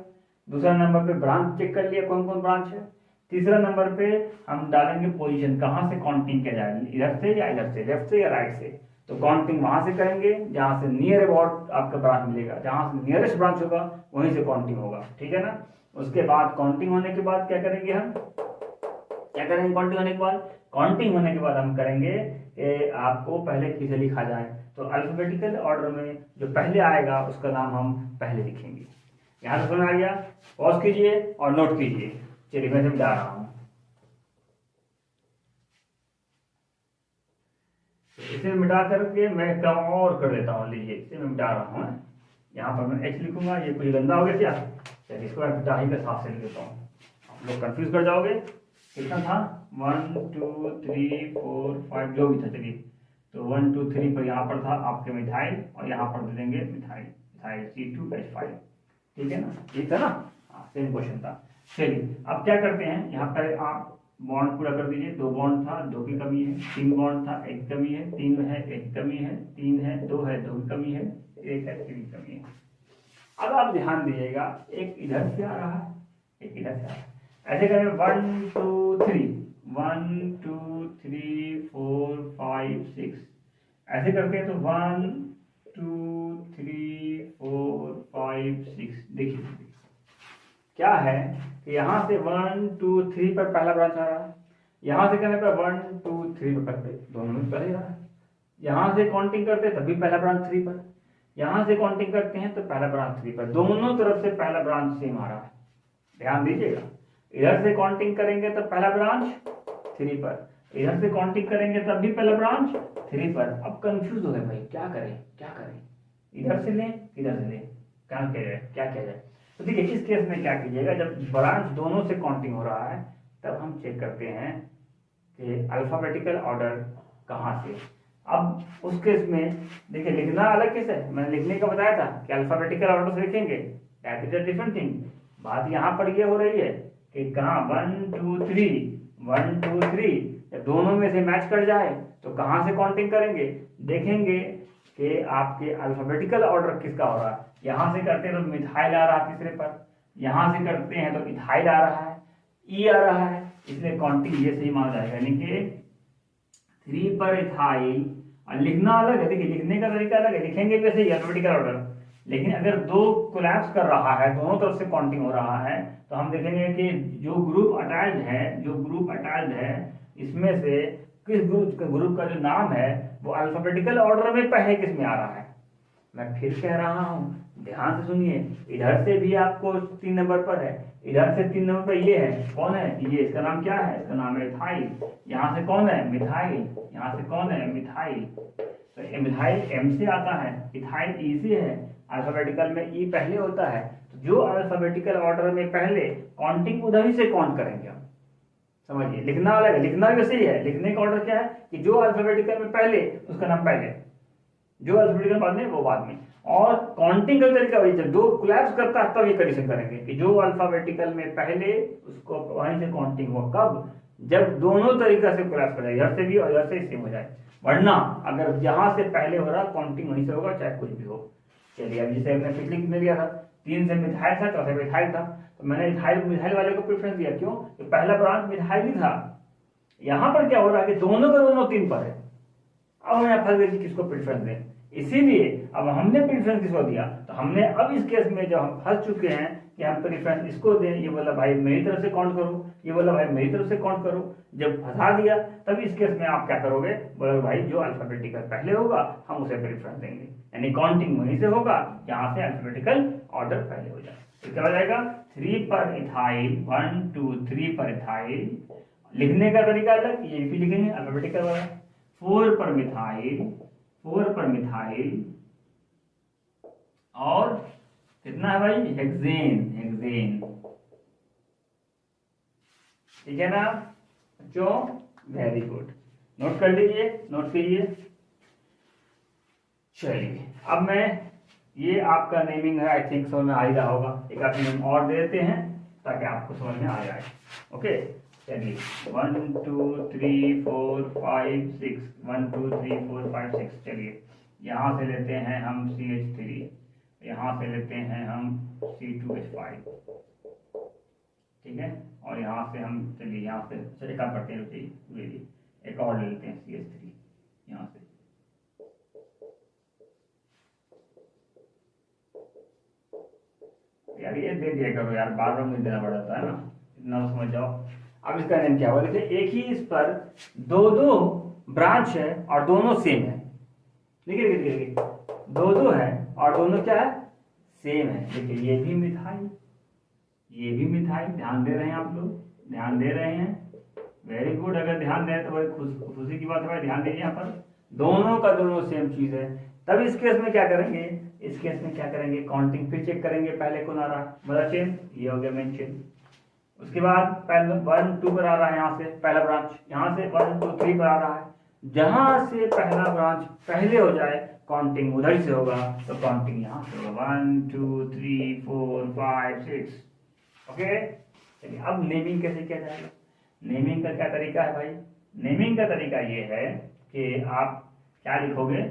[SPEAKER 1] दूसरा नंबर पे ब्रांच चेक कर लिया कौन कौन ब्रांच है, तीसरा नंबर पे हम डालेंगे पोजीशन, कहाँ से काउंटिंग किया जाएगी, इधर से या इधर से, लेफ्ट से या राइट से। तो काउंटिंग वहां से करेंगे जहां से नियर अबाउट आपका ब्रांच मिलेगा, जहां से नियरेस्ट ब्रांच होगा वहीं से काउंटिंग होगा, ठीक है ना। उसके बाद काउंटिंग होने के बाद क्या करेंगे, हम क्या करेंगे, काउंटिंग होने के बाद हम करेंगे कि आपको पहले किसे लिखा जाए। तो अल्फाबेटिकल ऑर्डर में जो पहले आएगा उसका नाम हम पहले लिखेंगे। यहाँ से समझ आ गया, पॉज कीजिए और नोट कीजिए। चलिए मैं समझा रहा हूं, इसे मिटा करके मैं कम और कर देता हूँ। लीजिए इसे मैं मिटा रहा हूँ, यहाँ पर मैं h लिखूंगा, ये कुछ गंदा हो गया क्या, चलिए इसको मैं मिटा ही के साथ से लिख देता हूँ, आप लोग कंफ्यूज कर जाओगे। कितना था 1 2 3 4 5 जो भी था, चलिए तो 1 2 3 पर यहाँ पर था आपके मिथाइल और यहाँ पर दे देंगे मिथाइल C2H5, ठीक है ना, ये था ना, हाँ सेम क्वेश्चन था। चलिए अब क्या करते हैं, यहाँ पर आप बॉन्ड पूरा कर दीजिए। 2 बॉन्ड था 2 की कमी है, 3 बॉन्ड था 1 कमी है, 3 है 1 कमी है, 3 है 2 है 2 की कमी है, 1 है 3 कमी है। अब आप ध्यान दीजिएगा, एक इधर से आ रहा है, एक इधर से आ रहा है, ऐसे करें 1 2 3 1 2 3 4 5 6 ऐसे करते हैं तो 1 2 3 4 5 6 देखिए क्या है कि यहाँ से 1 2 3 पर पहला ब्रांच आ रहा है, यहाँ से करने पर 1 2 3 पर दोनों में पहले आ रहा है, यहाँ से काउंटिंग करते हैं तभी पहला ब्रांच 3 पर, यहाँ से काउंटिंग करते हैं तो पहला ब्रांच 3 पर, दोनों तरफ से पहला ब्रांच सेम आ रहा है। ध्यान दीजिएगा, इधर से काउंटिंग करेंगे तो पहला ब्रांच 3 पर, इधर से काउंटिंग करेंगे तब भी पहला ब्रांच 3 पर। अब कंफ्यूज हो गए भाई, क्या करें क्या करें, इधर से लें इधर से लें, क्या किया जाए। तो देखिए इस केस में क्या कीजिएगा, जब ब्रांच दोनों से काउंटिंग हो रहा है तब हम चेक करते हैं कि अल्फाबेटिकल ऑर्डर कहाँ से। अब उस केस में देखिए लिखना अलग केस है, मैंने लिखने का बताया था कि अल्फाबेटिकल ऑर्डर से लिखेंगे, that is a different thing. बात यहाँ पर ये हो रही है कि कहाँ 1 2 3 1 2 3 दोनों में से मैच कर जाए तो कहाँ से काउंटिंग करेंगे, देखेंगे कि आपके अल्फाबेटिकल ऑर्डर किसका हो रहा है। यहाँ से करते हैं तो मिथाइल आ रहा है तीसरे पर, यहाँ से करते हैं तो इथाइल आ रहा है, ई आ रहा है, इसलिए काउंटिंग ये सही माना जाएगा, यानी कि 3 पर इथाइल। और लिखना अलग है, देखिए लिखने का तरीका अलग है, लिखेंगे वैसे ही अल्फाबेटिकल ऑर्डर, लेकिन अगर 2 कोलैप्स कर रहा है, दोनों तरफ से काउंटिंग हो रहा है, तो हम देखेंगे कि जो ग्रुप अटैच्ड है इसमें से किस ग्रुप का जो नाम है वो अल्फाबेटिकल ऑर्डर में पहले किस में आ रहा है। मैं फिर कह रहा हूं, ध्यान से सुनिए, इधर से भी आपको 3 नंबर पर है, इधर से 3 नंबर पर ये है, कौन है ये, इसका नाम क्या है, इसका नाम है इथाइल। यहाँ से कौन है मिथाइल, यहाँ से कौन है मिथाइल, तो मिथाइल एम से आता है, इथाइल ई से है, अल्फाबेटिकल में ई पहले होता है, तो जो अल्फाबेटिकल ऑर्डर में पहले काउंटिंग उधर ही से काउंट करेंगे हम। समझिए लिखना अलग है, लिखना भी वैसे ही है, लिखने का ऑर्डर क्या है कि जो अल्फाबेटिकल में पहले उसका नाम पहले, जो अल्फाबेटिकल बाद में वो बाद में। और काउंटिंग का तरीका वही, जब 2 कोलैप्स करता है तब ये कंडीशन करेंगे कि जो अल्फाबेटिकल में पहले उसको वहीं से काउंटिंग हो, कब, जब दोनों तरीका से कोलैप्स कर जाए, इधर से भी और इधर से सेम हो जाए। वरना अगर जहां से पहले हो रहा काउंटिंग वहीं से होगा चाहे कुछ भी हो। चलिए अब जैसे हमने पिछले में लिया था 3 से मिथाइल था, चौथे मिथाइल था, तो मैंने मिथाइल वाले को प्रेफरेंस दिया, क्यों, कि पहला ब्रांच मिथाइल ही था। यहाँ पर क्या हो रहा है कि दोनों का दोनों 3 पर है, अब हमें फंस गए कि किसको प्रेफरेंस दें, इसीलिए अब हमने प्रेफरेंस किसको दिया, तो हमने अब इस केस में जब हम फंस चुके हैं कि हम प्रेफरेंस इसको दें, ये बोला भाई मेरी तरफ से काउंट करो, ये बोला भाई मेरी तरफ से काउंट करो, जब फंसा दिया तब इस केस में आप क्या करोगे, बोला भाई जो अल्फाबेटिकल पहले होगा हम उसे प्रेफरेंस देंगे, यानी काउंटिंग वहीं से होगा जहां से अल्फाबेटिकल ऑर्डर पहले हो जाए। तो क्या हो जाएगा 3 पर इथाइल, 1 2 3 पर इथाइल, लिखने का तरीका अलग, ये भी लिखेंगे अल्फाबेटिकल वाला, 4 पर मिथाइल, 4 पर मिथाइल, और कितना है भाई हेक्सेन, ठीक है ना बच्चों, वेरी गुड, नोट कर लीजिए, नोट कीजिए। चलिए अब मैं, ये आपका नेमिंग है, आई थिंक समझ में आ ही रहा होगा, एक आप नेम और दे देते हैं ताकि आपको समझ में आ जाए। ओके चलिए 1 2 3 4 5 6 1 2 3 4 5 6, चलिए यहाँ से लेते हैं हम CH3, यहाँ से लेते हैं हम C2H5, ठीक है, और यहाँ से हम, चलिए यहाँ से चलिए काम करते हैं, एक और ले लेते हैं CH3 यहाँ से, यार ये दे दिया करो यार, बार बार मुझे देना पड़ जाता है ना, इतना समझ जाओ। अब इसका नेम क्या हुआ, देखिए एक ही इस पर 2 ब्रांच है और दोनों सेम है, देखिए 2 है और दोनों क्या है, सेम है। देखिए ये भी मिथाइल, ये भी मिथाइल, ध्यान दे रहे हैं आप लोग, ध्यान दे रहे हैं, वेरी गुड, अगर ध्यान दें तो भाई खुशी की बात है भाई, ध्यान दीजिए यहाँ पर, दोनों का दोनों सेम चीज है। तब इस केस में क्या करेंगे, इस केस में क्या करेंगे, काउंटिंग फिर चेक करेंगे, पहले कौन आ रहा है, मदर चेन, ये हो गया मेन चेन। उसके बाद पहले 1 2 पर आ रहा है, यहाँ से पहला ब्रांच, यहाँ से 1 2 3 पर आ रहा है। जहां से पहला ब्रांच पहले हो जाए काउंटिंग उधर से होगा, तो काउंटिंग यहाँ से होगा 1 2 3 4 5 6। ओके, चलिए अब नेमिंग कैसे किया जाएगा। नेमिंग का क्या तरीका है भाई, नेमिंग का तरीका ये है कि आप क्या लिखोगे,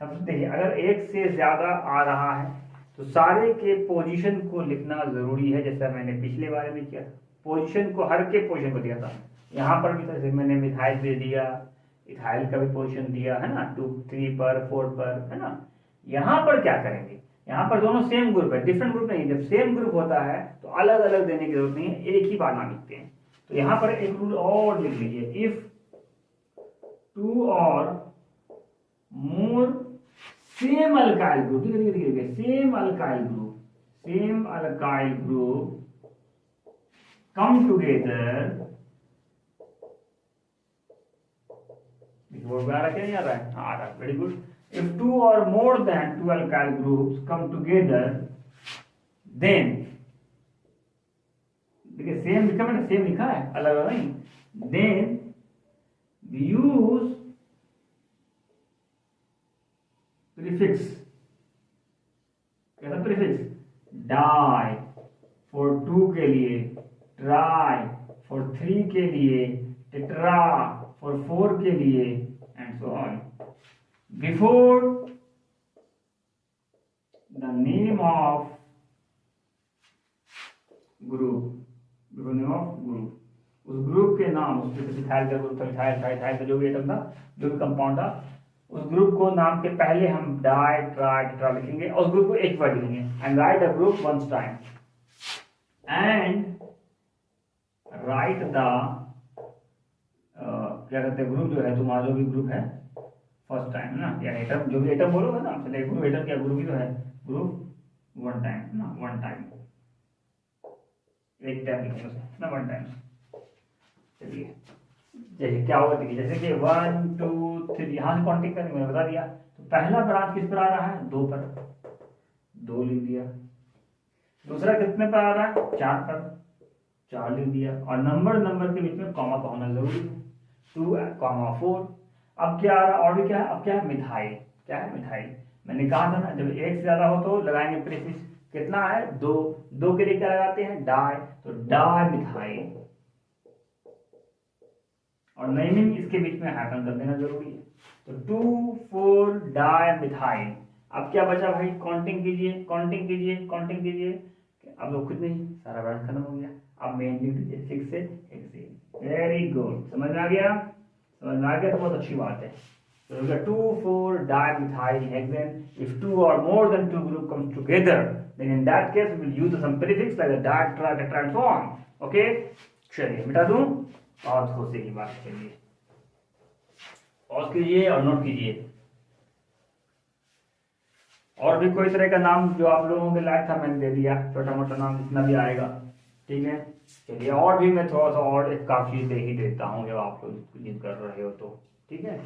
[SPEAKER 1] सबसे देखिए अगर एक से ज्यादा आ रहा है तो सारे के पोजीशन को लिखना जरूरी है, जैसा मैंने पिछले बारे में किया था, पोजीशन को, हर के पोजीशन को दिया था। यहाँ पर भी जैसे मैंने मिथाइल दे दिया, इथाइल का भी पोजीशन दिया है ना, 2 3 पर 4 पर, है ना। यहाँ पर क्या करेंगे, यहाँ पर दोनों सेम ग्रुप है, डिफरेंट ग्रुप नहीं। जब सेम ग्रुप होता है तो अलग अलग देने की जरूरत नहीं है, एक ही बार नाम लिखते हैं। तो यहाँ पर एक रूल और लिख लीजिए, इफ 2 और more same alkyl group, same alkyl group come together, board आ रहा है क्या, नहीं आ रहा है, आ रहा है, very good. If 2 or more than 2 alkyl groups come together, then, देखिए सेम लिखा, मैंने सेम लिखा है, अलग अलग नहीं, then we use prefix, कैसा प्रीफिक्स, डाई फॉर 2 के लिए, ट्राई फॉर 3 के लिए, टेट्रा फॉर 4 के लिए, and so on. Before the name of group, before name of group, उस ग्रुप के नाम, उस मिथाइल का ग्रुप था, मिथाइल का जो भी एटम था, जो भी कंपाउंड था, उस ग्रुप को नाम के पहले हम डाई ट्राई टेट्रा लिखेंगे और उस ग्रुप को एक बार लिखेंगे, and write the group once time, and write the क्या कहते हैं, ग्रुप जो है तुम्हारा, जो भी ग्रुप है फर्स्ट टाइम ना, या एटम, जो भी एटम बोलोगे ना, चलिए ग्रुप एटम क्या, ग्रुप ही तो है, ग्रुप 1 टाइम ना, 1 टाइम, एक टाइम लिखेंगे ना, 1 टाइम। चलिए जैसे क्या होगा, देखिए जैसे कि 1 2 3 यहाँ से काउंटिंग करनी, मैंने बता दिया। तो पहला ब्रांच किस पर आ रहा है, 2 पर, 2 लिख दिया। दूसरा कितने पर आ रहा है, 4 पर, 4 लिख दिया। और नंबर के बीच में कॉमा का होना जरूरी है, 2 4। अब क्या आ रहा है, और भी क्या है, अब क्या है, मिथाइल, क्या है, मिथाइल। मैंने कहा था ना, जब एक से ज्यादा हो तो लगाएंगे प्रीफिक्स, कितना है, 2 के लिए क्या लगाते हैं, डाई, तो डाई मिथाइल, और नेमिंग इसके बीच में हाइफन कर देना जरूरी है। तो 2 4 डाई मिथाइल। अब क्या बचा भाई, काउंटिंग कीजिए, काउंटिंग कीजिए, काउंटिंग कीजिए। अब लोग कुछ नहीं, सारा ब्रांच खत्म हो गया। अब मेन लिख दीजिए 6 से हेक्सेन। वेरी गुड, समझ में आ गया, समझ में आ गया तो बहुत अच्छी बात है। So 2 4 dimethyl hexane. If 2 or more than 2 group comes together, then in that case we will use some prefix like the di, tri, tetra and so on. Okay? चलिए मिटा दूं, और खोसे की बात, चलिए पॉज कीजिए और नोट कीजिए। और भी कोई तरह का नाम जो आप लोगों के लायक था मैंने दे दिया, छोटा मोटा नाम जितना भी आएगा, ठीक है। चलिए और भी मैं थोड़ा सा और एक काफी दे ही देता हूँ जब आप लोग जिद कर रहे हो तो, ठीक है।